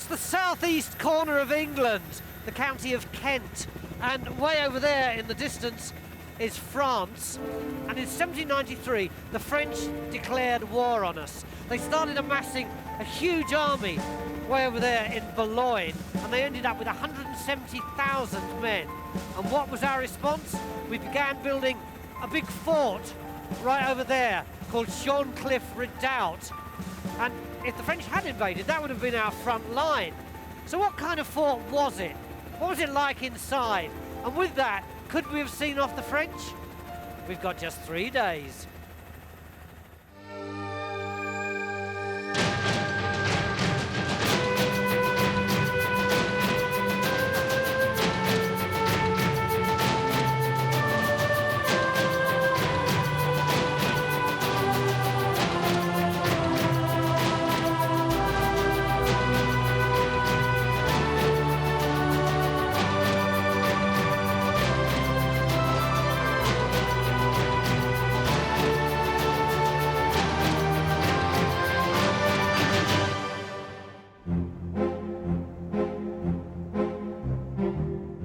That's the southeast corner of England, the county of Kent. And way over there in the distance is France. And in 1793, the French declared war on us. They started amassing a huge army way over there in Boulogne, and they ended up with 170,000 men. And what was our response? We began building a big fort right over there called Shorncliffe Redoubt. And if the French had invaded, that would have been our front line. So what kind of fort was it? What was it like inside? And with that, could we have seen off the French? We've got just 3 days.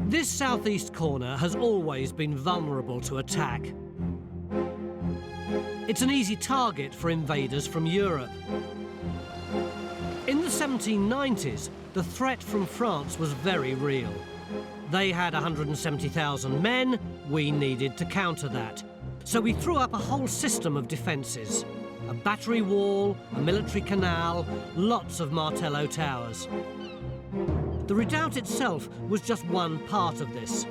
This southeast corner has always been vulnerable to attack. It's an easy target for invaders from Europe. In the 1790s, the threat from France was very real. They had 170,000 men, we needed to counter that. So we threw up a whole system of defences. A battery wall, a military canal, lots of Martello towers. The redoubt itself was just one part of this.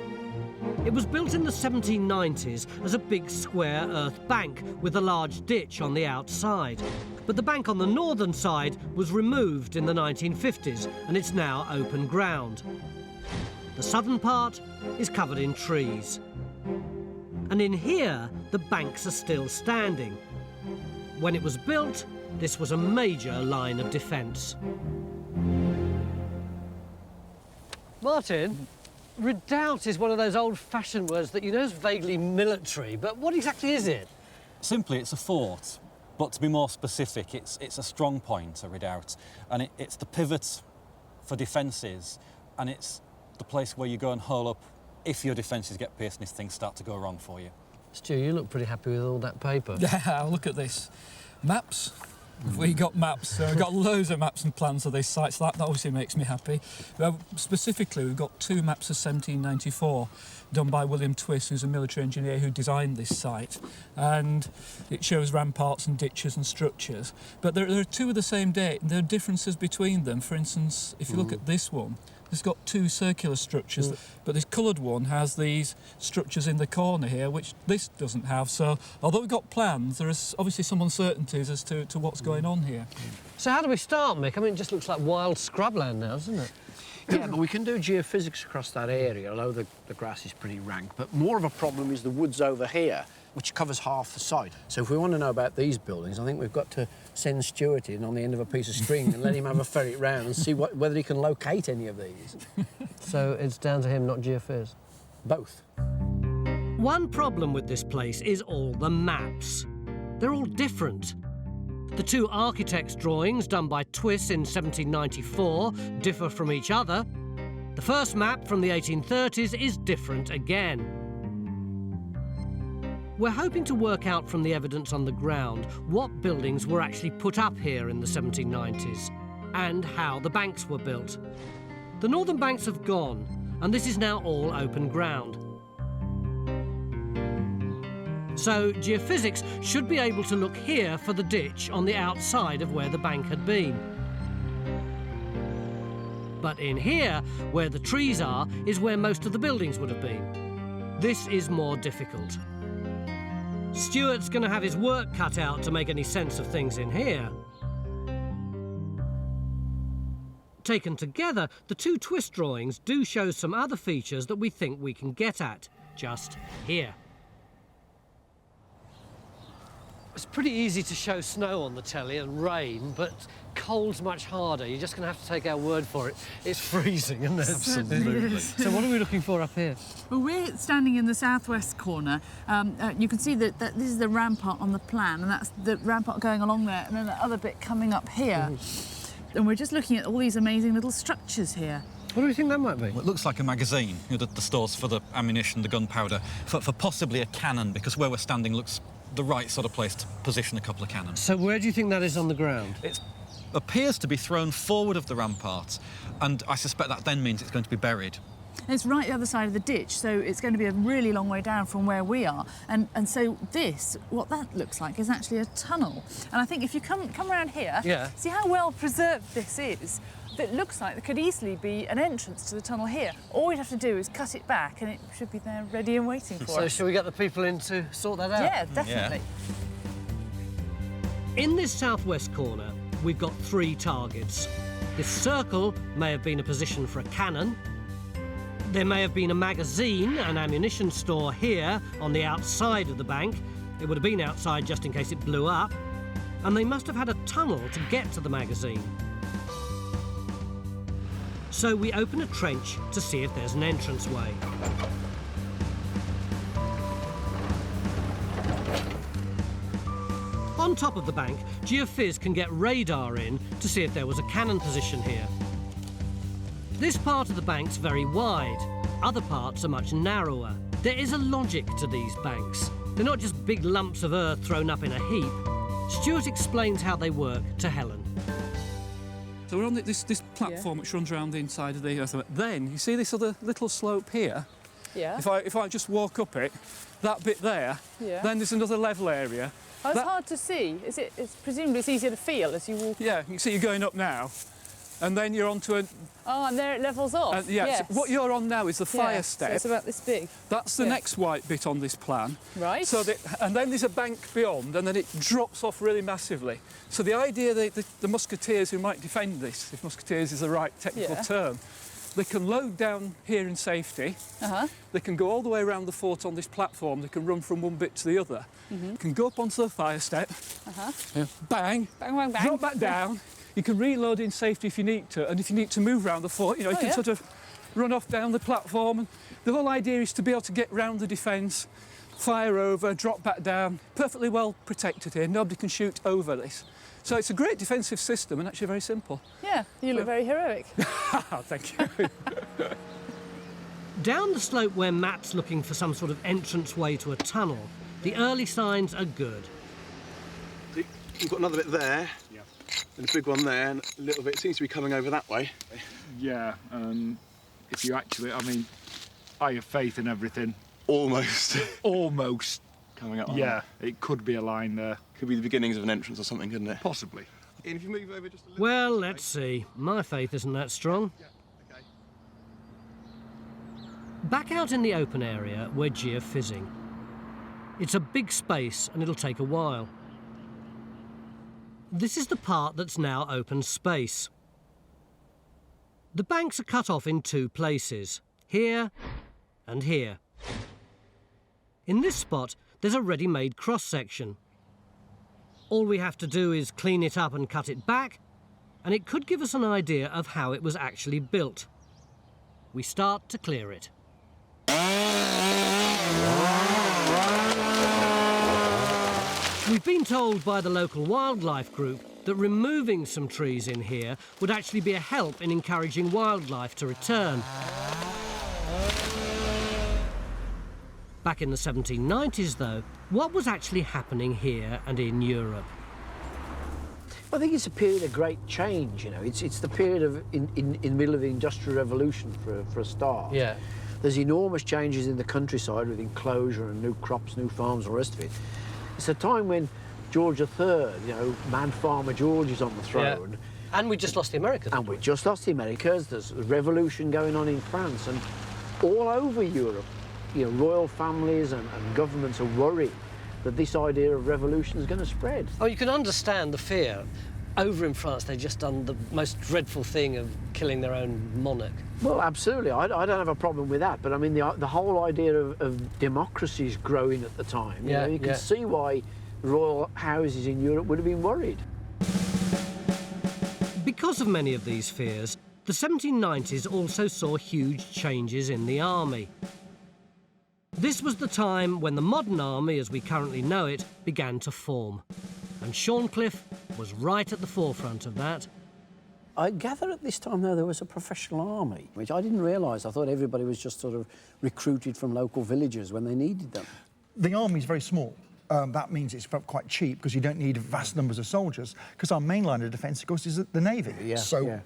It was built in the 1790s as a big square earth bank with a large ditch on the outside. But the bank on the northern side was removed in the 1950s and it's now open ground. The southern part is covered in trees. And in here, the banks are still standing. When it was built, this was a major line of defence. Martin, redoubt is one of those old-fashioned words that you know is vaguely military, but what exactly is it? Simply, it's a fort, but to be more specific, it's a strong point, a redoubt, and it's the pivot for defences, and it's the place where you go and hole up if your defences get pierced and if things start to go wrong for you. Stu, you look pretty happy with all that paper. Yeah, look at this. Maps. We got maps, so we've got loads of maps and plans of these sites. That obviously makes me happy. Specifically, we've got 2 maps of 1794 done by William Twiss, who's a military engineer who designed this site. And it shows ramparts and ditches and structures. But there are 2 of the same date, and there are differences between them. For instance, if you look at this one, it's got 2 circular structures, but this coloured one has these structures in the corner here, which this doesn't have. So, although we've got plans, there is obviously some uncertainties as to what's going on here. So how do we start, Mick? I mean, it just looks like wild scrubland now, doesn't it? Yeah, but we can do geophysics across that area, although the grass is pretty rank. But more of a problem is the woods over here, which covers half the site. So if we want to know about these buildings, I think we've got to send Stuart in on the end of a piece of string and let him have a ferret round and see whether he can locate any of these. So it's down to him, not geophys? Both. One problem with this place is all the maps. They're all different. The 2 architects' drawings done by Twiss in 1794 differ from each other. The first map from the 1830s is different again. We're hoping to work out from the evidence on the ground what buildings were actually put up here in the 1790s and how the banks were built. The northern banks have gone, and this is now all open ground. So geophysics should be able to look here for the ditch on the outside of where the bank had been. But in here, where the trees are, is where most of the buildings would have been. This is more difficult. Stuart's going to have his work cut out to make any sense of things in here. Taken together, the 2 Twiss drawings do show some other features that we think we can get at, just here. It's pretty easy to show snow on the telly and rain, but cold's much harder. You're just going to have to take our word for it. It's freezing, isn't it? Absolutely. So what are we looking for up here? Well, we're standing in the southwest corner. You can see that this is the rampart on the plan, and that's the rampart going along there, and then the other bit coming up here. And we're just looking at all these amazing little structures here. What do you think that might be? Well, it looks like a magazine, you know, the stores for the ammunition, the gunpowder, for possibly a cannon, because where we're standing looks the right sort of place to position a couple of cannons. So where do you think that is on the ground? It appears to be thrown forward of the ramparts, and I suspect that then means it's going to be buried. And it's right the other side of the ditch, so it's going to be a really long way down from where we are. And so this, what that looks like, is actually a tunnel. And I think if you come around here, see how well preserved this is? It looks like there could easily be an entrance to the tunnel here. All we'd have to do is cut it back and it should be there ready and waiting for us. So shall we get the people in to sort that out? Yeah, definitely. Yeah. In this southwest corner, we've got 3 targets. This circle may have been a position for a cannon. There may have been a magazine and ammunition store here on the outside of the bank. It would have been outside just in case it blew up. And they must have had a tunnel to get to the magazine. So we open a trench to see if there's an entranceway. On top of the bank, Geophys can get radar in to see if there was a cannon position here. This part of the bank's very wide. Other parts are much narrower. There is a logic to these banks. They're not just big lumps of earth thrown up in a heap. Stuart explains how they work to Helen. So we're on this platform which runs around the inside of the earth. Then you see this other little slope here. Yeah. If I just walk up it, that bit there, then there's another level area. Oh, it's hard to see. It's presumably it's easier to feel as you walk. Yeah, you can see you're going up now, and then you're onto a. Oh, and there it levels off. Yes. So what you're on now is the fire step. So it's about this big. That's the next white bit on this plan. Right. So and then there's a bank beyond, and then it drops off really massively. So the idea that the musketeers who might defend this, if musketeers is the right technical term, they can load down here in safety. They can go all the way around the fort on this platform. They can run from one bit to the other. Can go up onto the fire step. Bang, bang, bang, bang. Drop back down. You can reload in safety if you need to, and if you need to move around the fort, you know, you can sort of run off down the platform. And the whole idea is to be able to get round the defence, fire over, drop back down. Perfectly well protected here. Nobody can shoot over this. So it's a great defensive system and actually very simple. Yeah, you look very heroic. Thank you. Down the slope where Matt's looking for some sort of entranceway to a tunnel, the early signs are good. You've got another bit there, and a big one there, and a little bit seems to be coming over that way. Yeah, if you actually, I mean, I have faith in everything. Almost. Almost. Coming up. Yeah, it could be a line there. Could be the beginnings of an entrance or something, couldn't it? Possibly. And if you move over just a little Well, bit, let's see. My faith isn't that strong. Yeah, okay. Back out in the open area, we're geophysing. It's a big space and it'll take a while. This is the part that's now open space. The banks are cut off in 2 places, here and here. In this spot, there's a ready-made cross-section. All we have to do is clean it up and cut it back, and it could give us an idea of how it was actually built. We start to clear it. We've been told by the local wildlife group that removing some trees in here would actually be a help in encouraging wildlife to return. Back in the 1790s, though, what was actually happening here and in Europe? I think it's a period of great change, you know. It's the period of in the middle of the Industrial Revolution for a start. Yeah. There's enormous changes in the countryside with enclosure and new crops, new farms, and the rest of it. It's a time when George III, you know, man farmer George is on the throne. Yeah. And we just lost the Americans. And we just lost the Americas. There's a revolution going on in France and all over Europe. You know, royal families and governments are worried that this idea of revolution is going to spread. Oh, you can understand the fear. Over in France, they've just done the most dreadful thing of killing their own monarch. Well, absolutely. I don't have a problem with that. But I mean, the whole idea of democracy is growing at the time. You know, you can see why royal houses in Europe would have been worried. Because of many of these fears, the 1790s also saw huge changes in the army. This was the time when the modern army, as we currently know it, began to form. And Shorncliffe was right at the forefront of that. I gather at this time, though, there was a professional army, which I didn't realise. I thought everybody was just sort of recruited from local villages when they needed them. The army's very small. That means it's quite cheap because you don't need vast numbers of soldiers, because our main line of defence, of course, is the Navy.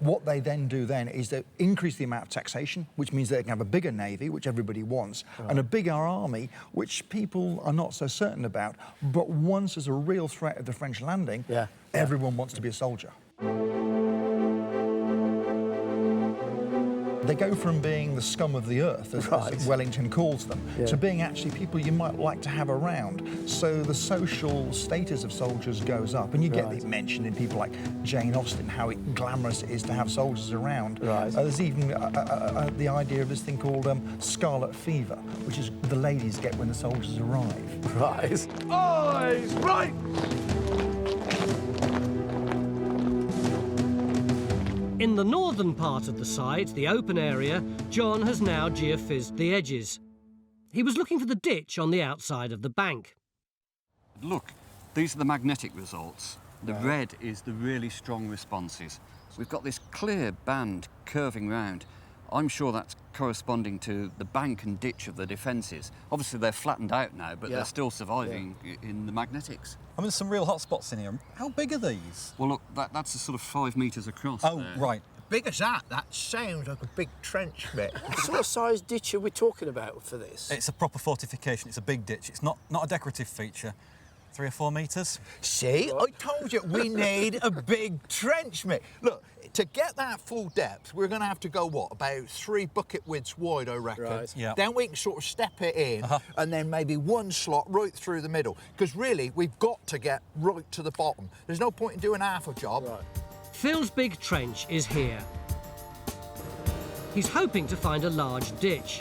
What they then do then is they increase the amount of taxation, which means they can have a bigger Navy, which everybody wants, and a bigger army, which people are not so certain about. But once there's a real threat of the French landing, everyone wants to be a soldier. They go from being the scum of the earth, as Wellington calls them, to being actually people you might like to have around. So the social status of soldiers goes up, and you get it mentioned in people like Jane Austen, how glamorous it is to have soldiers around. There's even the idea of this thing called scarlet fever, which is the ladies get when the soldiers arrive. Eyes right! In the northern part of the site, the open area, John has now geophysed the edges. He was looking for the ditch on the outside of the bank. Look, these are the magnetic results. The red is the really strong responses. We've got this clear band curving round. I'm sure that's corresponding to the bank and ditch of the defences. Obviously, they're flattened out now, but they're still surviving in the magnetics. I mean, there's some real hot spots in here. How big are these? Well, look, that's a sort of 5 metres across. Oh, there. right. Big as that? That sounds like a big trench bit. What sort of size ditch are we talking about for this? It's a proper fortification. It's a big ditch. It's not a decorative feature. 3 or 4 metres. See, I told you we need a big trench, mate. Look, to get that full depth, we're going to have to go, what, about 3 bucket widths wide, I reckon. Then we can sort of step it in, and then maybe 1 slot right through the middle. Because really, we've got to get right to the bottom. There's no point in doing half a job. Phil's big trench is here. He's hoping to find a large ditch.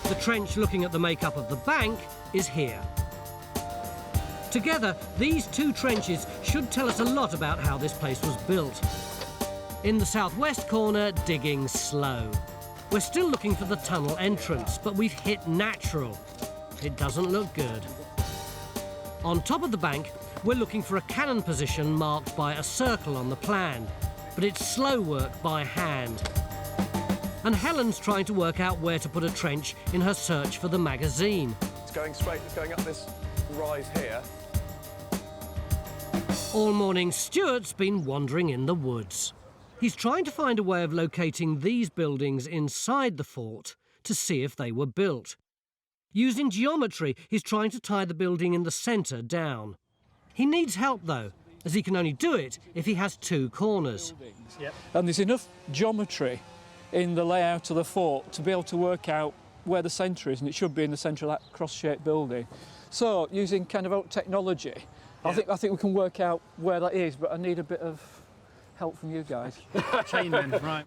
The trench looking at the makeup of the bank is here. Together, these 2 trenches should tell us a lot about how this place was built. In the southwest corner, digging slow. We're still looking for the tunnel entrance, but we've hit natural. It doesn't look good. On top of the bank, we're looking for a cannon position marked by a circle on the plan, but it's slow work by hand. And Helen's trying to work out where to put a trench in her search for the magazine. It's going straight, it's going up this rise here. All morning, Stuart's been wandering in the woods. He's trying to find a way of locating these buildings inside the fort to see if they were built. Using geometry, he's trying to tie the building in the centre down. He needs help, though, as he can only do it if he has 2 corners. And there's enough geometry in the layout of the fort to be able to work out where the centre is, and it should be in the centre of that cross-shaped building. So, using kind of technology, I think we can work out where that is, but I need a bit of help from you guys. Chainmen, right.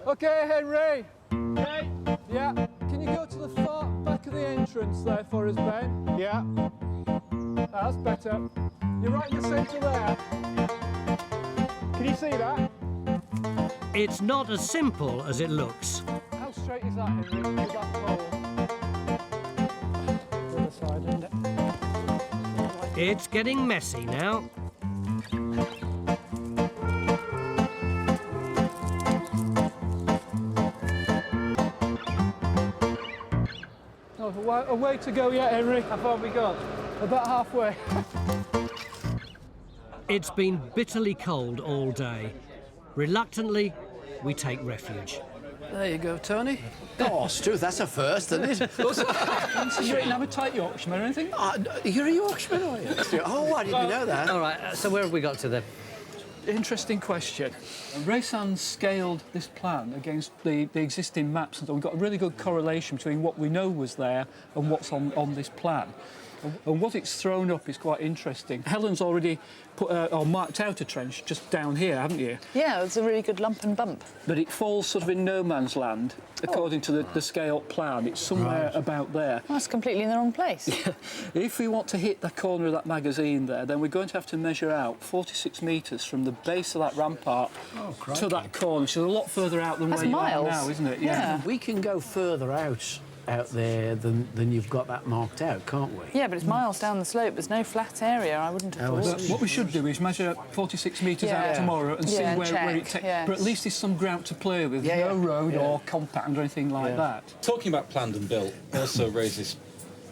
OK, Henry. Okay. Yeah. Can you go to the far back of the entrance there for us, Ben? Yeah. That's better. You're right in the centre there. Can you see that? It's not as simple as it looks. How straight is that, Henry, with that pole? The other side, isn't it? It's getting messy now. Oh, a way to go yet, Henry. How far have we got? About halfway. It's been bitterly cold all day. Reluctantly, we take refuge. There you go, Tony. Oh, Stu, that's a first, isn't it? You didn't have a tight Yorkshireman or anything? You're a Yorkshireman, are you? Oh, I didn't know that. All right, so where have we got to then? Interesting question. Raysan scaled this plan against the existing maps, and so we've got a really good correlation between what we know was there and what's on this plan. And what it's thrown up is quite interesting. Helen's already put or marked out a trench just down here, haven't you? Yeah, it's a really good lump and bump. But it falls sort of in no man's land, according to the scaled plan. It's somewhere about there. Well, that's completely in the wrong place. If we want to hit the corner of that magazine there, then we're going to have to measure out 46 metres from the base of that rampart to that corner, which is a lot further out than That's where you miles. are now, isn't it? Yeah. We can go further out out there than you've got that marked out, can't we? Yeah, but it's miles down the slope. There's no flat area, I wouldn't have thought. What we should do is measure 46 metres out tomorrow and see and where it takes. yes. But at least there's some ground to play with. No road or compound or anything like that. Talking about planned and built also raises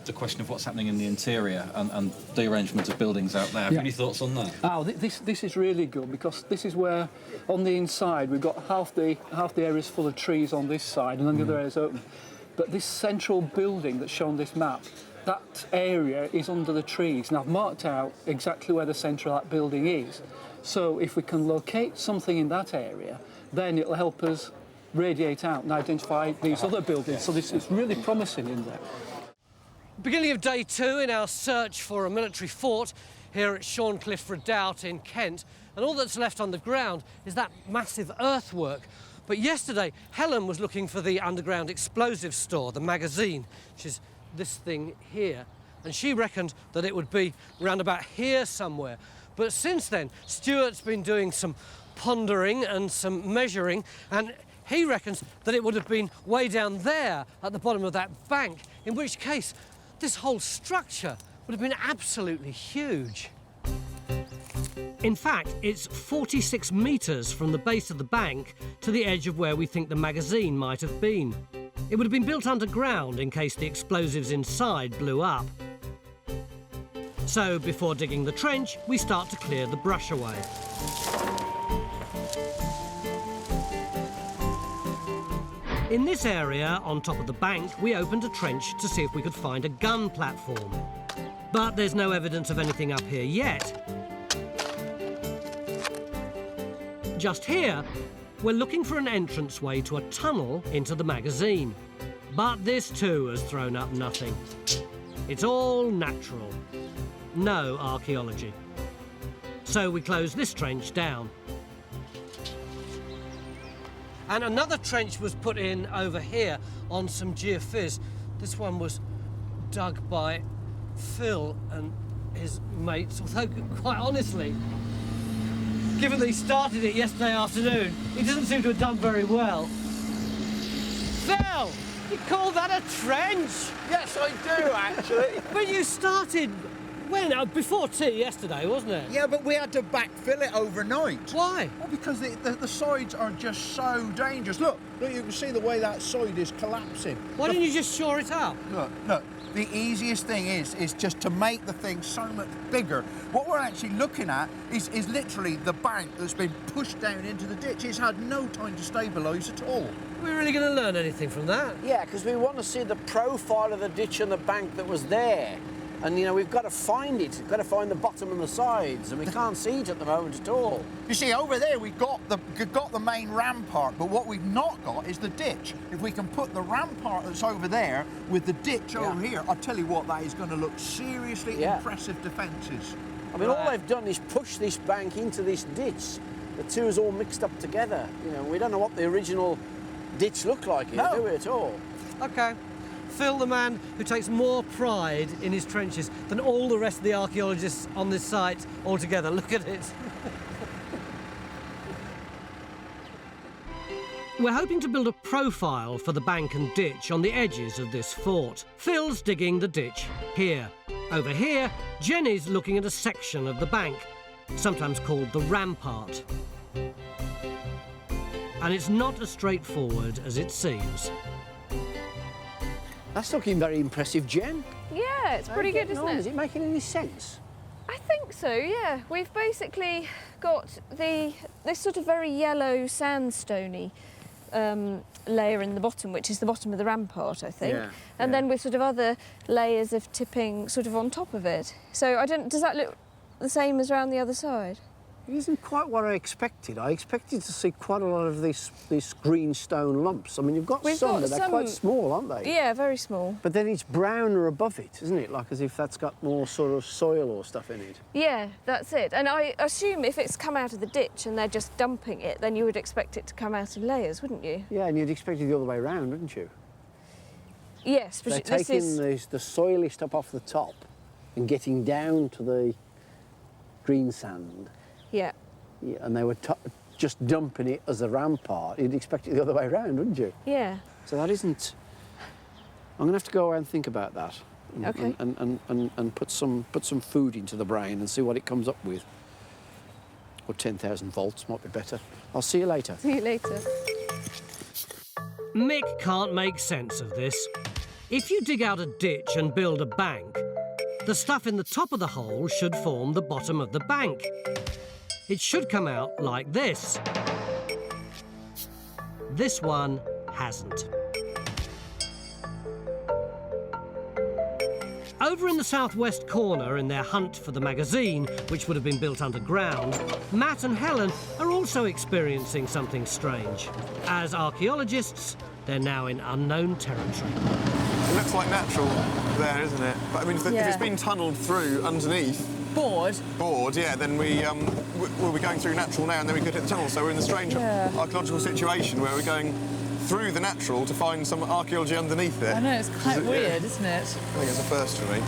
the question of what's happening in the interior and the arrangement of buildings out there. Have you any thoughts on that? Oh, this is really good because this is where, on the inside, we've got half the area is full of trees on this side and then the other area is open. But this central building that's shown on this map, that area is under the trees. Now, I've marked out exactly where the centre of that building is. So if we can locate something in that area, then it'll help us radiate out and identify these other buildings. So this is really promising in there. Beginning of day 2 in our search for a military fort here at Shorncliffe Redoubt in Kent, and all that's left on the ground is that massive earthwork. But yesterday, Helen was looking for the underground explosives store, the magazine, which is this thing here, and she reckoned that it would be round about here somewhere. But since then, Stuart's been doing some pondering and some measuring, and he reckons that it would have been way down there at the bottom of that bank, in which case this whole structure would have been absolutely huge. In fact, it's 46 metres from the base of the bank to the edge of where we think the magazine might have been. It would have been built underground in case the explosives inside blew up. So before digging the trench, we start to clear the brush away. In this area, on top of the bank, we opened a trench to see if we could find a gun platform. But there's no evidence of anything up here yet. Just here, we're looking for an entranceway to a tunnel into the magazine. But this too has thrown up nothing. It's all natural. No archaeology. So we close this trench down. And another trench was put in over here on some geophys. This one was dug by Phil and his mates, although quite honestly, given that he started it yesterday afternoon, he doesn't seem to have done very well. Phil, you call that a trench? Yes, I do, actually. But you started when? Before tea yesterday, wasn't it? Yeah, but we had to backfill it overnight. Why? Well, because the sides are just so dangerous. Look, you can see the way that side is collapsing. Why didn't you just shore it up? Look. The easiest thing is just to make the thing so much bigger. What we're actually looking at is literally the bank that's been pushed down into the ditch. It's had no time to stabilise at all. We're really going to learn anything from that? Yeah, because we want to see the profile of the ditch and the bank that was there. And, you know, we've got to find it. We've got to find the bottom and the sides, and we can't see it at the moment at all. You see, over there we've got the main rampart, but what we've not got is the ditch. If we can put the rampart that's over there with the ditch over here, I'll tell you what, that is going to look seriously impressive defences. I mean, all they've done is push this bank into this ditch. The two is all mixed up together. You know, we don't know what the original ditch looked like here, do we, at all? OK. Phil, the man who takes more pride in his trenches than all the rest of the archaeologists on this site altogether. Look at it. We're hoping to build a profile for the bank and ditch on the edges of this fort. Phil's digging the ditch here. Over here, Jenny's looking at a section of the bank, sometimes called the rampart. And it's not as straightforward as it seems. That's looking very impressive, Jen. Yeah, it's pretty good, isn't it? Is it making any sense? I think so, yeah. We've basically got this sort of very yellow sandstony layer in the bottom, which is the bottom of the rampart, I think. Yeah, and then with sort of other layers of tipping sort of on top of it. So does that look the same as around the other side? It isn't quite what I expected. I expected to see quite a lot of these green stone lumps. I mean, you've got some, but they're quite small, aren't they? Yeah, very small. But then it's browner above it, isn't it? Like as if that's got more sort of soil or stuff in it. Yeah, that's it. And I assume if it's come out of the ditch and they're just dumping it, then you would expect it to come out of layers, wouldn't you? Yeah, and you'd expect it the other way around, wouldn't you? Yes, but they're taking the soily stuff off the top and getting down to the green sand. Yeah. Yeah, and they were just dumping it as a rampart. You'd expect it the other way around, wouldn't you? Yeah. So that isn't I'm going to have to go away and think about that. Okay. And put some food into the brain and see what it comes up with. Or 10,000 volts might be better. I'll see you later. See you later. Mick can't make sense of this. If you dig out a ditch and build a bank, the stuff in the top of the hole should form the bottom of the bank. It should come out like this. This one hasn't. Over in the southwest corner, in their hunt for the magazine, which would have been built underground, Matt and Helen are also experiencing something strange. As archaeologists, they're now in unknown territory. It looks like natural there, isn't it? But I mean, if it's been tunnelled through underneath... Bored, yeah, then we'll be going through natural now and then we could hit the tunnel. So we're in a strange archaeological situation where we're going through the natural to find some archaeology underneath it. I know, it's quite weird, isn't it? I think it's a first for me.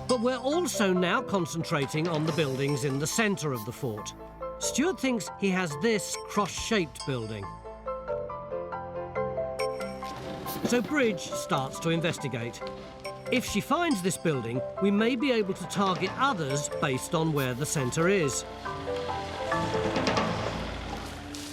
But we're also now concentrating on the buildings in the centre of the fort. Stuart thinks he has this cross-shaped building. So Bridge starts to investigate. If she finds this building, we may be able to target others based on where the centre is.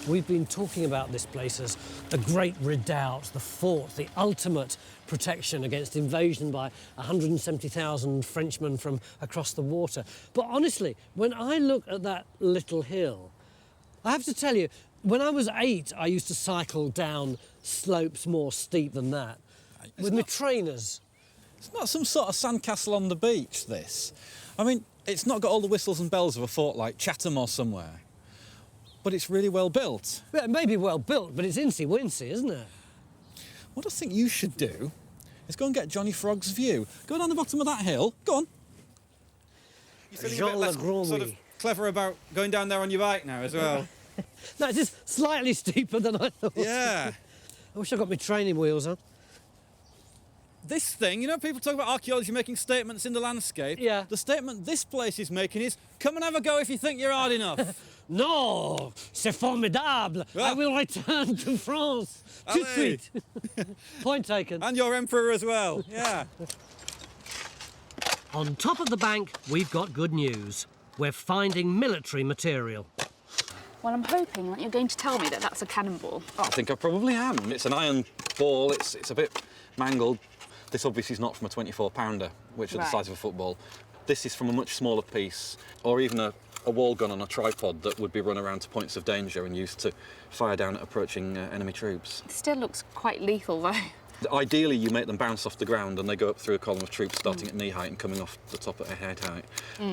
We've been talking about this place as the Great Redoubt, the fort, the ultimate protection against invasion by 170,000 Frenchmen from across the water. But honestly, when I look at that little hill, I have to tell you, when I was 8, I used to cycle down slopes more steep than that with my trainers. It's not some sort of sandcastle on the beach, this. I mean, it's not got all the whistles and bells of a fort like Chatham or somewhere. But it's really well built. Yeah, it may be well built, but it's incy-wincy, isn't it? What I think you should do is go and get Johnny Frog's view. Go down the bottom of that hill. Go on. You're feeling a bit less sort of clever about going down there on your bike now as well. No, it's just slightly steeper than I thought. Yeah. I wish I got my training wheels on. This thing, you know, people talk about archaeology making statements in the landscape. Yeah. The statement this place is making is, come and have a go if you think you're hard enough. No, c'est formidable. I will return to France. Tout de suite. Point taken. And your emperor as well, yeah. On top of the bank, we've got good news. We're finding military material. Well, I'm hoping that you're going to tell me that that's a cannonball. I think I probably am. It's an iron ball, it's a bit mangled. This obviously is not from a 24-pounder, which are the size of a football. This is from a much smaller piece, or even a wall gun on a tripod that would be run around to points of danger and used to fire down at approaching enemy troops. It still looks quite lethal, though. Ideally, you make them bounce off the ground and they go up through a column of troops starting at knee height and coming off the top at head height.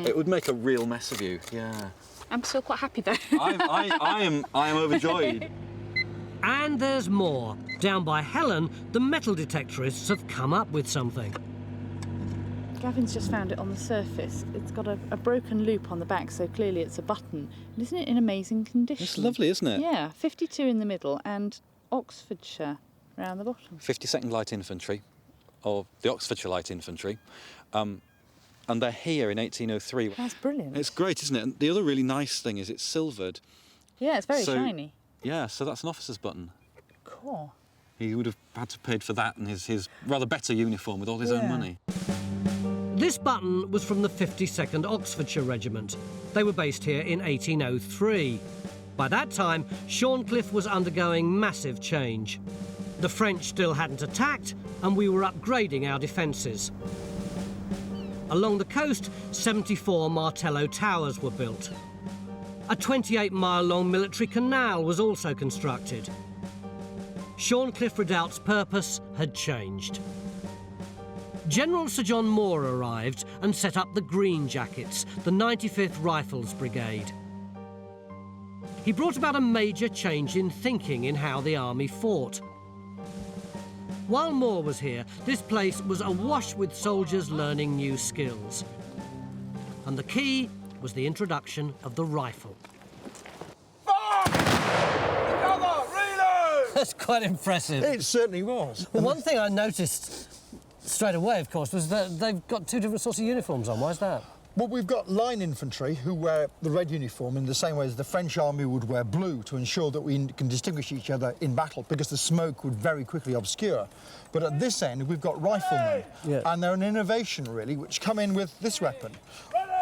It would make a real mess of you, yeah. I'm still quite happy, though. I am overjoyed. And there's more. Down by Helen, the metal detectorists have come up with something. Gavin's just found it on the surface. It's got a broken loop on the back, so clearly it's a button. And isn't it in amazing condition? It's lovely, isn't it? Yeah, 52 in the middle and Oxfordshire around the bottom. 52nd Light Infantry, or the Oxfordshire Light Infantry. And they're here in 1803. That's brilliant. It's great, isn't it? And the other really nice thing is it's silvered. Yeah, it's very shiny. Yeah, so that's an officer's button. Cool. He would have had to paid for that and his rather better uniform with all his own money. This button was from the 52nd Oxfordshire Regiment. They were based here in 1803. By that time, Shorncliffe was undergoing massive change. The French still hadn't attacked, and we were upgrading our defences. Along the coast, 74 Martello towers were built. A 28-mile-long military canal was also constructed. Shorncliffe Redoubt's purpose had changed. General Sir John Moore arrived and set up the Green Jackets, the 95th Rifles Brigade. He brought about a major change in thinking in how the army fought. While Moore was here, this place was awash with soldiers learning new skills. And the key was the introduction of the rifle. That's quite impressive. It certainly was. Well, one thing I noticed straight away, of course, was that they've got two different sorts of uniforms on. Why is that? Well, we've got line infantry who wear the red uniform in the same way as the French army would wear blue to ensure that we can distinguish each other in battle, because the smoke would very quickly obscure. But at this end, we've got riflemen, and they're an innovation, really, which come in with this weapon,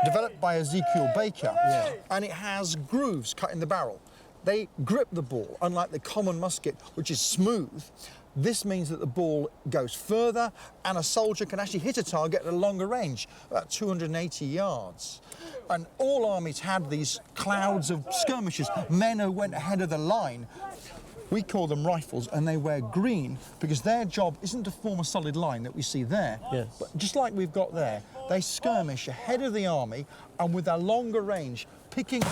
developed by Ezekiel Baker, and it has grooves cut in the barrel. They grip the ball, unlike the common musket, which is smooth. This means that the ball goes further and a soldier can actually hit a target at a longer range, about 280 yards. And all armies had these clouds of skirmishers, men who went ahead of the line. We call them rifles, and they wear green because their job isn't to form a solid line that we see there, but just like we've got there, they skirmish ahead of the army and with a longer range, picking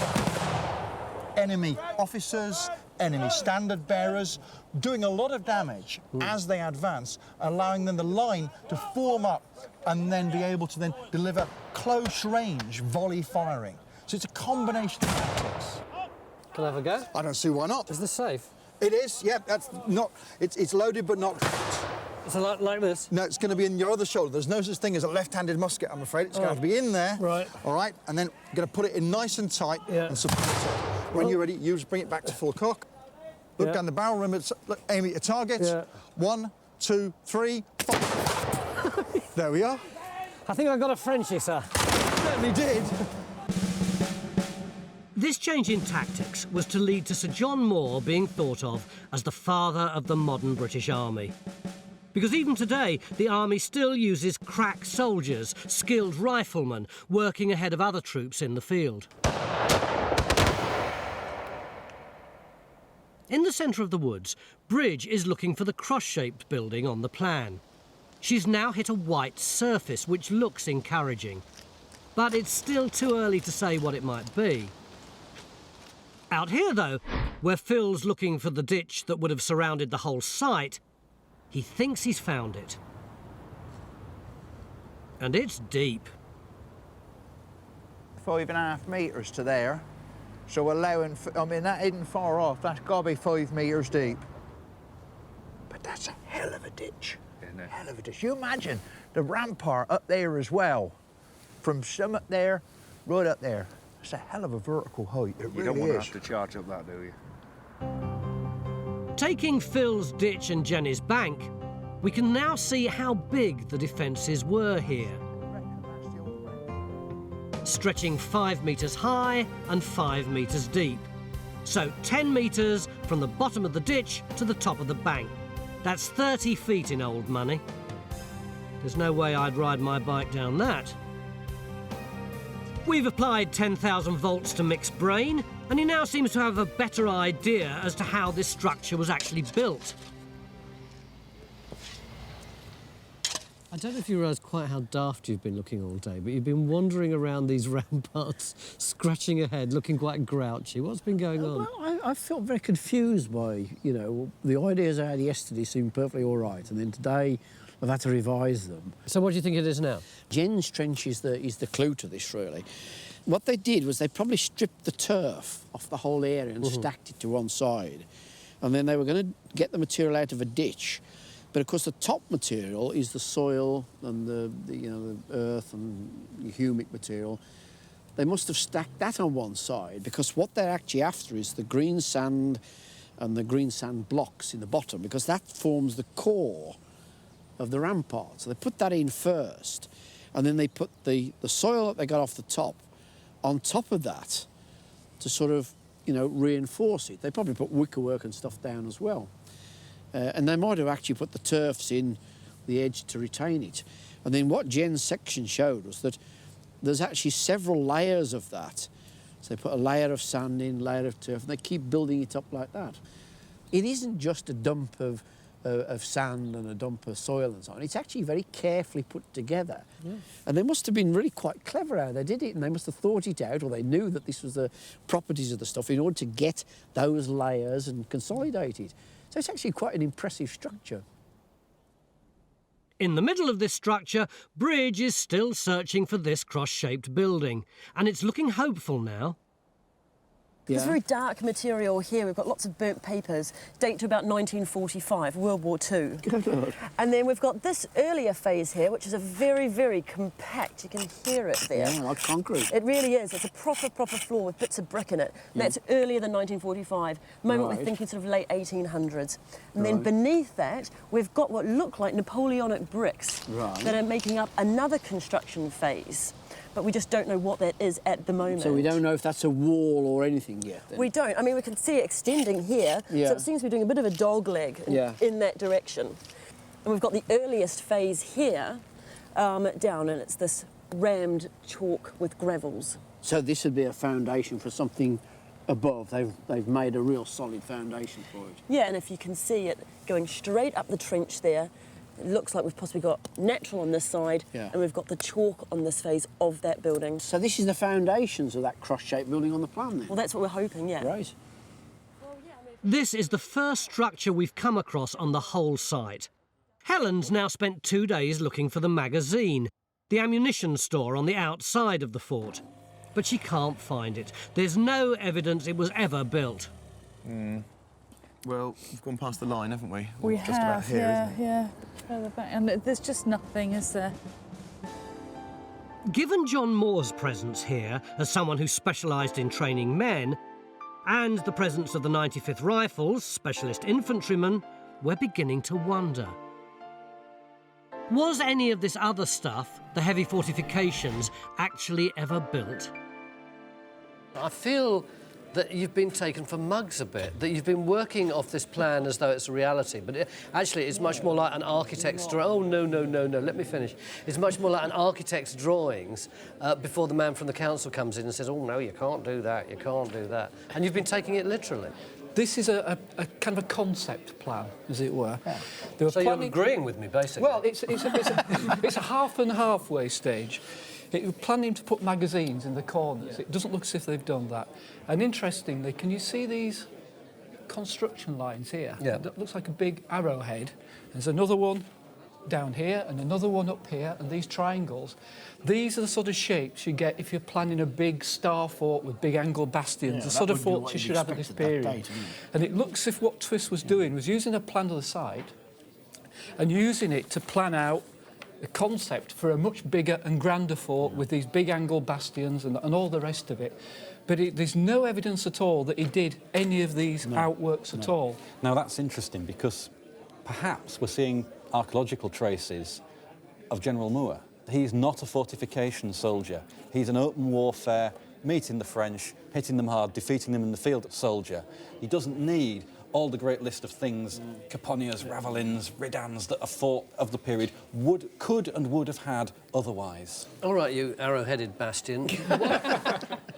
enemy officers, enemy standard bearers, doing a lot of damage as they advance, allowing them the line to form up and then be able to then deliver close range volley firing. So it's a combination of tactics. Can I have a go? I don't see why not. Is this safe? It is, yeah, that's not, it's loaded but not. So like this? No, it's going to be in your other shoulder. There's no such thing as a left-handed musket, I'm afraid. It's going to have to be in there. Right. All right, and then you're going to put it in nice and tight and support it. When you're ready, you just bring it back to full cock. Look down the barrel, remember, aim at your target. 1, 2, 3, fire. There we are. I think I got a Frenchie, sir. Certainly did. This change in tactics was to lead to Sir John Moore being thought of as the father of the modern British Army. Because even today, the Army still uses crack soldiers, skilled riflemen, working ahead of other troops in the field. In the centre of the woods, Bridge is looking for the cross-shaped building on the plan. She's now hit a white surface, which looks encouraging. But it's still too early to say what it might be. Out here, though, where Phil's looking for the ditch that would have surrounded the whole site, he thinks he's found it. And it's deep. 5.5 metres to there. So allowing, I mean, that isn't far off. That's got to be 5 metres deep. But that's a hell of a ditch. Hell of a ditch. You imagine the rampart up there as well. From some up there, right up there. It's a hell of a vertical height. It really is. You don't want to have to charge up that, do you? Taking Phil's ditch and Jenny's bank, we can now see how big the defences were here. Stretching 5 metres high and 5 metres deep. So 10 metres from the bottom of the ditch to the top of the bank. That's 30 feet in old money. There's no way I'd ride my bike down that. We've applied 10,000 volts to Mick's brain, and he now seems to have a better idea as to how this structure was actually built. I don't know if you realise quite how daft you've been looking all day, but you've been wandering around these ramparts, scratching your head, looking quite grouchy. What's been going on? Well, I felt very confused by, you know, the ideas I had yesterday seemed perfectly all right, and then today I've had to revise them. So what do you think it is now? Jen's trench is the clue to this, really. What they did was they probably stripped the turf off the whole area and stacked it to one side, and then they were going to get the material out of a ditch. But of course, the top material is the soil and the earth and the humic material. They must have stacked that on one side, because what they're actually after is the green sand and the green sand blocks in the bottom, because that forms the core of the rampart. So they put that in first, and then they put the soil that they got off the top on top of that to sort of, reinforce it. They probably put wickerwork and stuff down as well. And they might have actually put the turfs in the edge to retain it. And then what Jen's section showed was that there's actually several layers of that. So they put a layer of sand in, layer of turf, and they keep building it up like that. It isn't just a dump of sand and a dump of soil and so on. It's actually very carefully put together. Yeah. And they must have been really quite clever how they did it, and they must have thought it out, or they knew that this was the properties of the stuff in order to get those layers and consolidate it. So it's actually quite an impressive structure. In the middle of this structure, Bridge is still searching for this cross-shaped building, and it's looking hopeful now. This very dark material here, we've got lots of burnt papers, date to about 1945, World War II. Good Lord. And then we've got this earlier phase here, which is a very, very compact, you can hear it there. Yeah, like concrete. It really is. It's a proper floor with bits of brick in it. Yeah. That's earlier than 1945. Moment we're thinking sort of late 1800s. And then beneath that, we've got what look like Napoleonic bricks that are making up another construction phase. But we just don't know what that is at the moment. So we don't know if that's a wall or anything yet, then? We don't. I mean, we can see it extending here, so it seems to be doing a bit of a dog leg in that direction. And we've got the earliest phase here down, and it's this rammed chalk with gravels. So this would be a foundation for something above. They've made a real solid foundation for it. Yeah, and if you can see it going straight up the trench there, it looks like we've possibly got natural on this side, and we've got the chalk on this phase of that building. So this is the foundations of that cross-shaped building on the plan, then? Well, that's what we're hoping, yeah. Right. This is the first structure we've come across on the whole site. Helen's now spent 2 days looking for the magazine, the ammunition store on the outside of the fort. But she can't find it. There's no evidence it was ever built. Well, we've gone past the line, haven't we? We just have, about here, isn't it? yeah. Further back. And there's just nothing, is there? Given John Moore's presence here as someone who specialised in training men, and the presence of the 95th Rifles, specialist infantrymen, we're beginning to wonder. Was any of this other stuff, the heavy fortifications, actually ever built? I feel that you've been taken for mugs a bit, that you've been working off this plan as though it's a reality, but actually it's much more like an architect's drawing. Oh, no, let me finish. It's much more like an architect's drawings before the man from the council comes in and says, oh, no, you can't do that, you can't do that. And you've been taking it literally. This is a kind of a concept plan, as it were. Yeah. So you're agreeing with me, basically? Well, it's a half and halfway stage. We're planning to put magazines in the corners. It doesn't look as if they've done that. And interestingly, can you see these construction lines here? Yeah. That looks like a big arrowhead. There's another one down here and another one up here, and these triangles. These are the sort of shapes you get if you're planning a big star fort with big angle bastions, the sort of forts you should have at this period. And it looks as if what Twist was doing was using a plan of the site and using it to plan out a concept for a much bigger and grander fort with these big angle bastions and all the rest of it. But there's no evidence at all that he did any of these outworks at all. Now that's interesting because perhaps we're seeing archaeological traces of General Moore. He's not a fortification soldier. He's an open warfare, meeting the French, hitting them hard, defeating them in the field soldier. He doesn't need all the great list of things, Caponias, Ravelins, Redans, that a fort of the period could and would have had otherwise. All right, you arrow-headed bastion.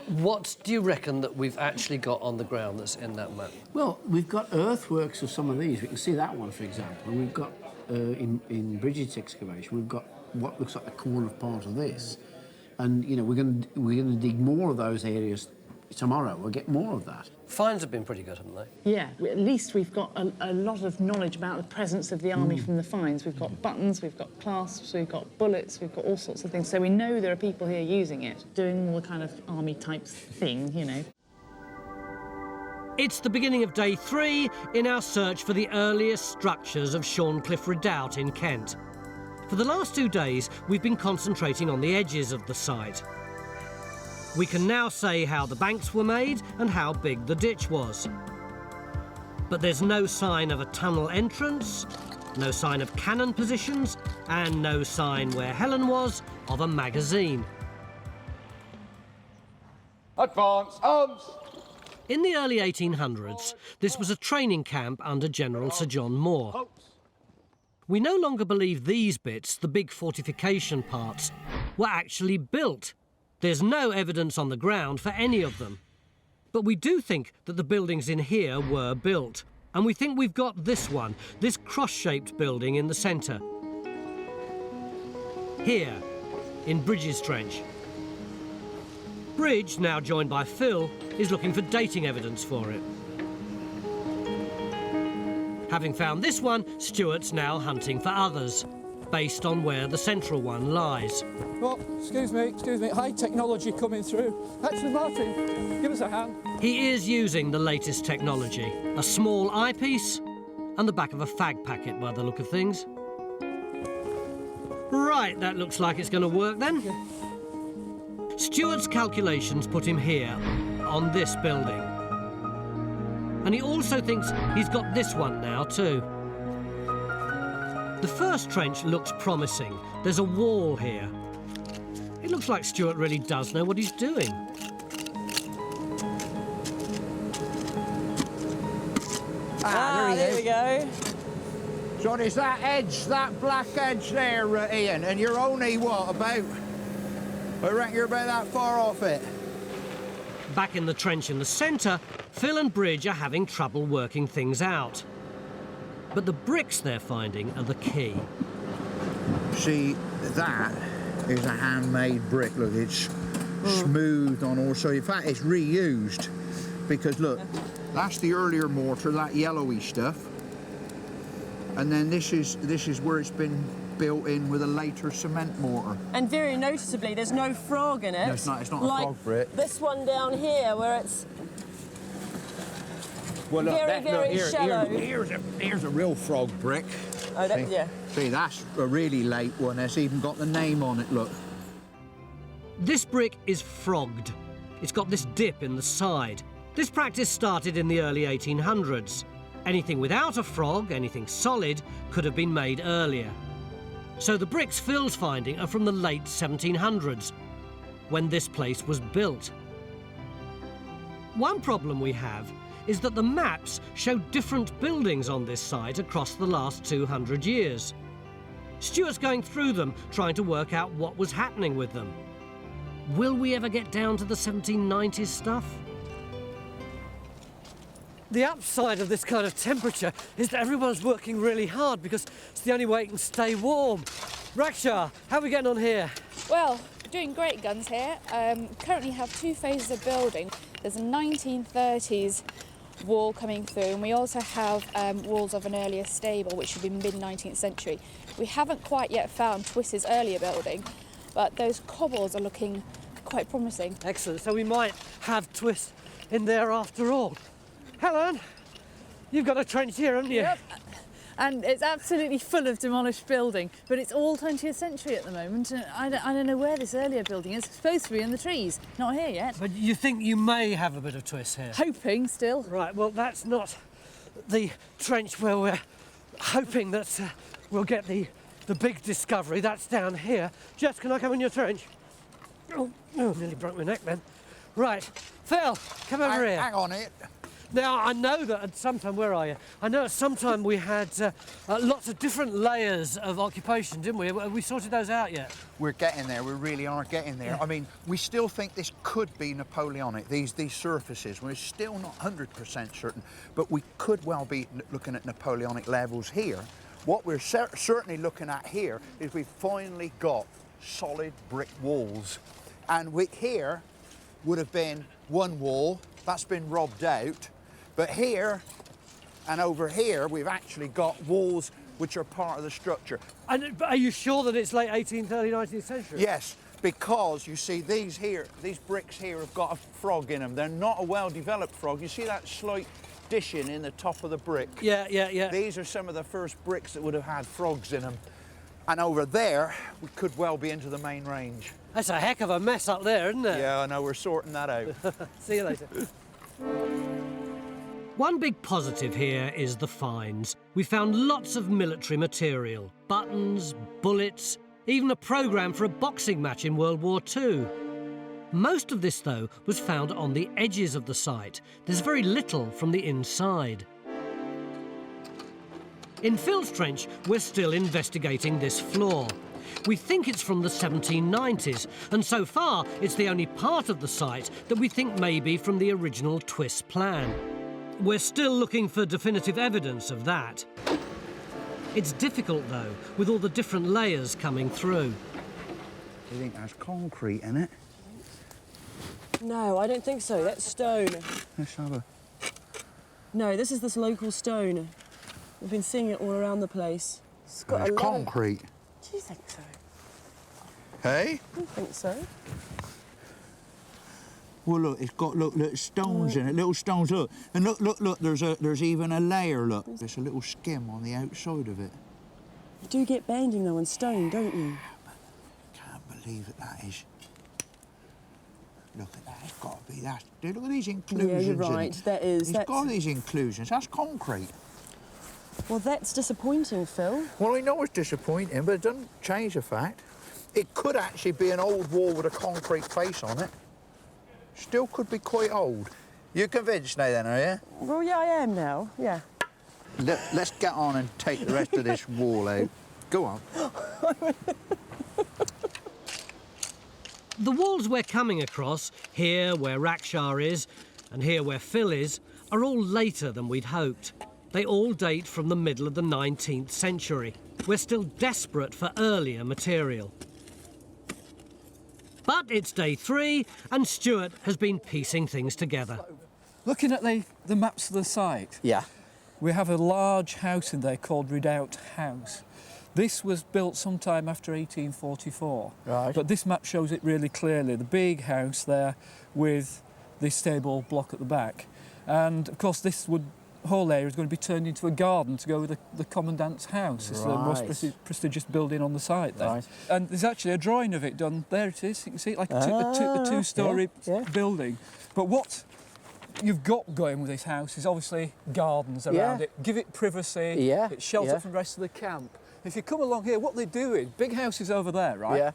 What do you reckon that we've actually got on the ground that's in that map? Well, we've got earthworks of some of these. We can see that one, for example. And we've got, in Bridget's excavation, we've got what looks like the corner part of this. And, you know, we're going to dig more of those areas tomorrow. We'll get more of that. Finds have been pretty good, haven't they? Yeah, at least we've got a lot of knowledge about the presence of the army from the finds. We've got buttons, we've got clasps, we've got bullets, we've got all sorts of things. So we know there are people here using it, doing all the kind of army-type thing, you know. It's the beginning of day 3 in our search for the earliest structures of Shorncliffe Redoubt in Kent. For the last 2 days, we've been concentrating on the edges of the site. We can now say how the banks were made and how big the ditch was. But there's no sign of a tunnel entrance, no sign of cannon positions, and no sign where Helen was of a magazine. Advance arms! In the early 1800s, this was a training camp under General Sir John Moore. We no longer believe these bits, the big fortification parts, were actually built. There's no evidence on the ground for any of them. But we do think that the buildings in here were built. And we think we've got this one, this cross-shaped building in the centre. Here, in Bridges Trench. Bridge, now joined by Phil, is looking for dating evidence for it. Having found this one, Stuart's now hunting for others. based on where the central one lies. Oh, excuse me. High technology coming through. Actually, Martin, give us a hand. He is using the latest technology. A small eyepiece and the back of a fag packet by the look of things. Right, that looks like it's going to work then. Stuart's calculations put him here, on this building. And he also thinks he's got this one now too. The first trench looks promising. There's a wall here. It looks like Stuart really does know what he's doing. There we go. So there's that edge, that black edge there, Ian, and you're only, what, about... I reckon you're about that far off it. Back in the trench in the centre, Phil and Bridge are having trouble working things out. But the bricks they're finding are the key. See, that is a handmade brick. Look, it's smooth on all sides. In fact, it's reused because, look, that's the earlier mortar, that yellowy stuff. And then this is where it's been built in with a later cement mortar. And very noticeably, there's no frog in it. No, it's not a like frog brick. This one down here, where it's well, look, very shallow. Here's a real frog brick. Oh, that, yeah. See, that's a really late one. It's even got the name on it, look. This brick is frogged. It's got this dip in the side. This practice started in the early 1800s. Anything without a frog, anything solid, could have been made earlier. So the bricks Phil's finding are from the late 1700s, when this place was built. One problem we have is that the maps show different buildings on this site across the last 200 years. Stuart's going through them, trying to work out what was happening with them. Will we ever get down to the 1790s stuff? The upside of this kind of temperature is that everyone's working really hard because it's the only way it can stay warm. Raksha, how are we getting on here? Well, doing great guns here. Currently have two phases of building. There's a 1930s wall coming through, and we also have walls of an earlier stable, which should be mid-19th century. We haven't quite yet found Twiss's earlier building, but those cobbles are looking quite promising. Excellent, so we might have Twiss in there after all. Helen, you've got a trench here, haven't you? Yep. And it's absolutely full of demolished building, but it's all 20th century at the moment. And I don't know where this earlier building is. It's supposed to be in the trees. Not here yet. But you think you may have a bit of Twiss here? Hoping still. Right, well, that's not the trench where we're hoping that we'll get the big discovery. That's down here. Jess, can I come in your trench? Oh, nearly broke my neck then. Right, Phil, come over here. Hang on it. Now, I know that at some time, where are you? I know at some time we had lots of different layers of occupation, didn't we? Have we sorted those out yet? We're getting there, we really are getting there. I mean, we still think this could be Napoleonic, these surfaces. We're still not 100% certain, but we could well be looking at Napoleonic levels here. What we're certainly looking at here is we've finally got solid brick walls. And here would have been one wall, that's been robbed out. But here and over here, we've actually got walls which are part of the structure. And are you sure that it's late 18th, early 19th century? Yes, because you see these bricks here have got a frog in them. They're not a well-developed frog. You see that slight dishing in the top of the brick? Yeah. These are some of the first bricks that would have had frogs in them. And over there, we could well be into the main range. That's a heck of a mess up there, isn't it? Yeah, I know, we're sorting that out. See you later. One big positive here is the finds. We found lots of military material, buttons, bullets, even a programme for a boxing match in World War II. Most of this, though, was found on the edges of the site. There's very little from the inside. In Phil's trench, we're still investigating this floor. We think it's from the 1790s, and so far it's the only part of the site that we think may be from the original Twiss plan. We're still looking for definitive evidence of that. It's difficult, though, with all the different layers coming through. Do you think there's concrete in it? No, I don't think so. That's stone. Let's have a... No, this is this local stone. We've been seeing it all around the place. It's got concrete. Do you think so? Hey? I think so. Well, look, it's got little stones in it, little stones. Look, and look. There's even a layer. Look, there's a little skim on the outside of it. You do get bending though in stone, don't you? Can't believe it. That is. Look at that. It's got to be that. Look at these inclusions. Yeah, you're right. In it. That is. It's got these inclusions. That's concrete. Well, that's disappointing, Phil. Well, I know it's disappointing, but it doesn't change the fact. It could actually be an old wall with a concrete face on it. Still could be quite old. You convinced now then, are you? Well, yeah, I am now, yeah. Let's get on and take the rest of this wall out. Go on. The walls we're coming across, here where Rackshire is, and here where Phil is, are all later than we'd hoped. They all date from the middle of the 19th century. We're still desperate for earlier material. But it's day 3, and Stuart has been piecing things together. Looking at the maps of the site, we have a large house in there called Redoubt House. This was built sometime after 1844, but this map shows it really clearly. The big house there with the stable block at the back. And of course this whole area is going to be turned into a garden to go with the commandant's house. It's the most prestigious building on the site there. And there's actually a drawing of it done. There it is. You can see it like a two-storey building. But what you've got going with this house is obviously gardens around it. Give it privacy. It's shelter from the rest of the camp. If you come along here, what they're doing, big house is over there, right?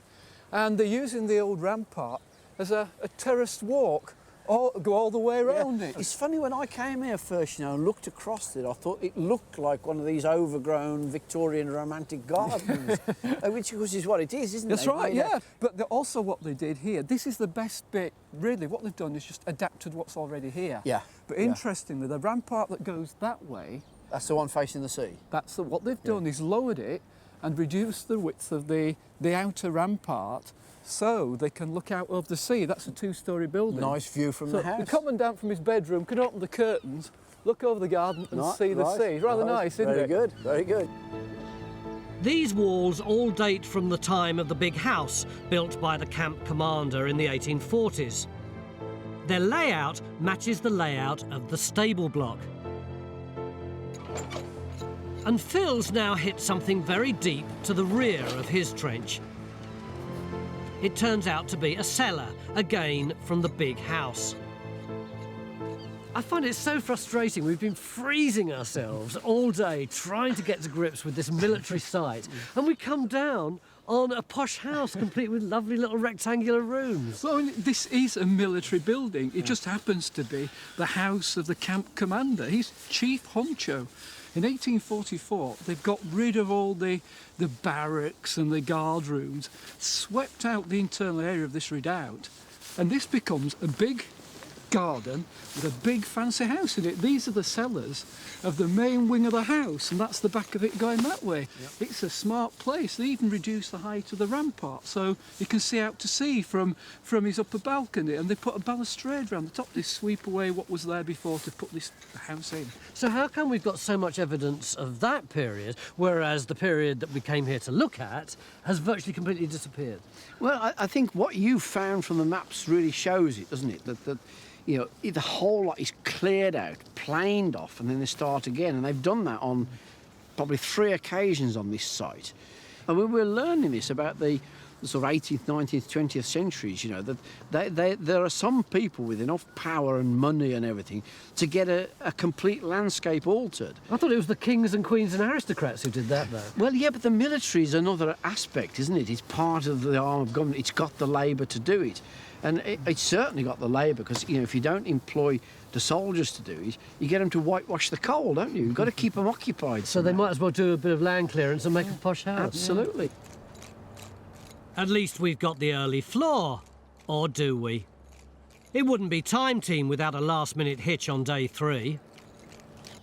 And they're using the old rampart as a terraced walk. Go all the way around it. It's funny, when I came here first, you know, and looked across it, I thought it looked like one of these overgrown Victorian romantic gardens, which of course is what it is, isn't it? That's right, yeah. But also what they did here, this is the best bit, really. What they've done is just adapted what's already here. But interestingly, the rampart that goes that way... That's the one facing the sea? That's what they've done is lowered it and reduced the width of the outer rampart so they can look out over the sea. That's a two-storey building. Nice view from the house. The commandant from his bedroom can open the curtains, look over the garden and see the sea. It's rather nice, isn't it? Very good, very good. These walls all date from the time of the big house built by the camp commander in the 1840s. Their layout matches the layout of the stable block. And Phil's now hit something very deep to the rear of his trench. It turns out to be a cellar, again from the big house. I find it so frustrating. We've been freezing ourselves all day trying to get to grips with this military site, and we come down on a posh house complete with lovely little rectangular rooms. Well, this is a military building. It just happens to be the house of the camp commander. He's chief honcho. In 1844, they've got rid of all the barracks and the guard rooms, swept out the internal area of this redoubt, and this becomes a big garden with a big fancy house in it. These are the cellars of the main wing of the house, and that's the back of it going that way. It's a smart place. They even reduced the height of the rampart so you can see out to sea from his upper balcony, and they put a balustrade around the top. They sweep away what was there before to put this house in. So how come we've got so much evidence of that period, whereas the period that we came here to look at has virtually completely disappeared? Well, I think what you found from the maps really shows it, doesn't it? That you know, the whole lot is cleared out, planed off, and then they start again. And they've done that on probably 3 occasions on this site. And we were learning this about the sort of 18th, 19th, 20th centuries, you know, that there are some people with enough power and money and everything to get a complete landscape altered. I thought it was the kings and queens and aristocrats who did that, though. Well, yeah, but the military is another aspect, isn't it? It's part of the arm of government. It's got the labour to do it. And it's certainly got the labour, because, you know, if you don't employ the soldiers to do it, you get them to whitewash the coal, don't you? You've got to keep them occupied. So they might as well do a bit of land clearance and make a posh house. Absolutely. At least we've got the early floor. Or do we? It wouldn't be Time Team without a last-minute hitch on day 3.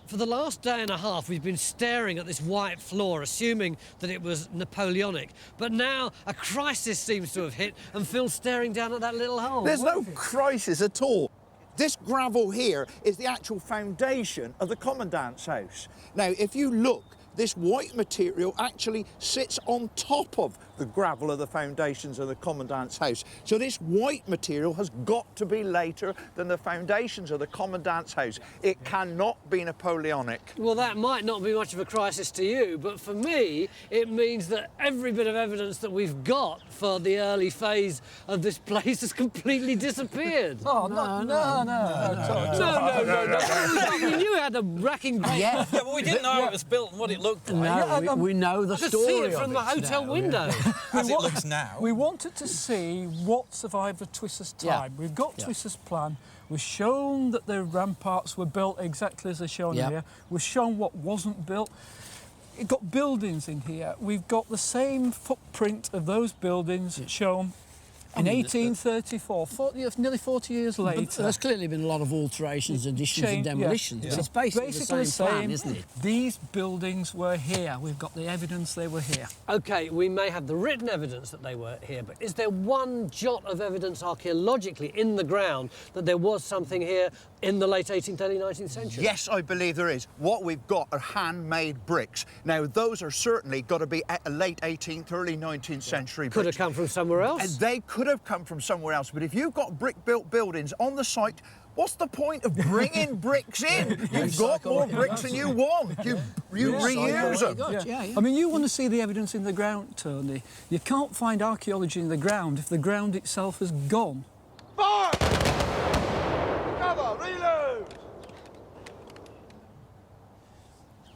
For the last day and a half, we've been staring at this white floor, assuming that it was Napoleonic. But now a crisis seems to have hit, and Phil's staring down at that little hole. There's no crisis at all. This gravel here is the actual foundation of the commandant's house. Now, if you look this white material actually sits on top of the gravel of the foundations of the Commandant's house. So this white material has got to be later than the foundations of the Commandant's house. It cannot be Napoleonic. Well, that might not be much of a crisis to you, but for me, it means that every bit of evidence that we've got for the early phase of this place has completely disappeared. Oh, no. We knew it had a racking... Yeah, but we didn't know how it was built and what it looked like. No, we know the story. I could see it from the hotel window. As it looks now. We wanted to see what survived the Twisser's time. We've got Twisser's plan. We've shown that the ramparts were built exactly as they're shown here. We've shown what wasn't built. We've got buildings in here. We've got the same footprint of those buildings shown in 1834, nearly 40 years later. But there's clearly been a lot of alterations, additions and demolitions. But it's basically the same plan, isn't it? These buildings were here. We've got the evidence they were here. OK, we may have the written evidence that they were here, but is there one jot of evidence archaeologically in the ground that there was something here in the late 18th, early 19th century? Yes, I believe there is. What we've got are handmade bricks. Now, those are certainly got to be late 18th, early 19th century bricks. Could have come from somewhere else. And they could have come from somewhere else, but if you've got brick-built buildings on the site, what's the point of bringing bricks in? You've got more bricks than you want. You reuse them. I mean, you want to see the evidence in the ground, Tony. You can't find archaeology in the ground if the ground itself has gone. Fire! Cover! Reload!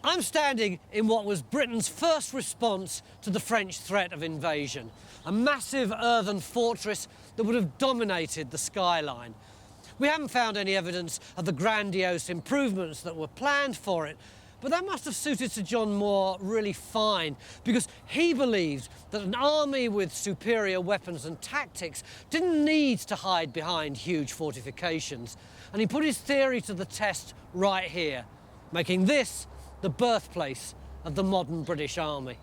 I'm standing in what was Britain's first response to the French threat of invasion. A massive earthen fortress that would have dominated the skyline. We haven't found any evidence of the grandiose improvements that were planned for it, but that must have suited Sir John Moore really fine, because he believed that an army with superior weapons and tactics didn't need to hide behind huge fortifications. And he put his theory to the test right here, making this the birthplace of the modern British Army.